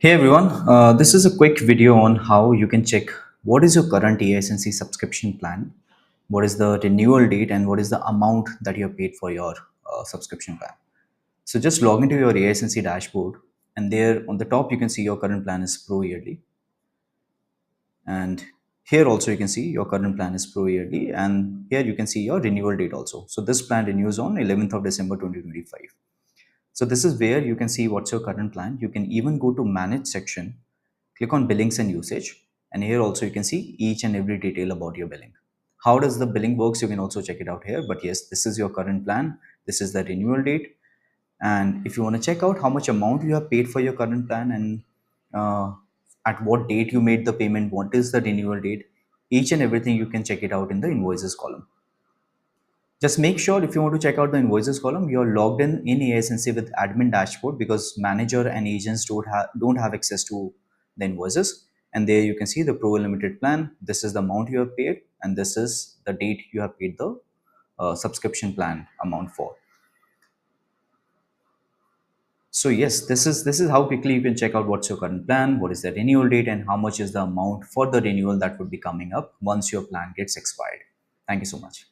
Hey everyone, this is a quick video on how you can check what is your current AiSensy subscription plan, what is the renewal date, and what is the amount that you have paid for your subscription plan. So just log into your AiSensy dashboard, and there on the top you can see your current plan is pro yearly, and here also you can see your current plan is pro yearly, and here you can see your renewal date also. So this plan renews on 11th of December 2025. So this is where you can see what's your current plan. You can even go to manage section, click on billings and usage, and here also you can see each and every detail about your billing. How does the billing works? You can also check it out here. But yes, this is your current plan. This is the renewal date. And if you want to check out how much amount you have paid for your current plan and uh, at what date you made the payment, what is the renewal date, each and everything you can check it out in the invoices column. Just make sure if you want to check out the invoices column, you're logged in AiSensy with admin dashboard, because manager and agents don't have access to the invoices. And there you can see the pro limited plan. This is the amount you have paid, and this is the date you have paid the subscription plan amount for. So yes, this is how quickly you can check out what's your current plan, what is the renewal date, and how much is the amount for the renewal that would be coming up once your plan gets expired. Thank you so much.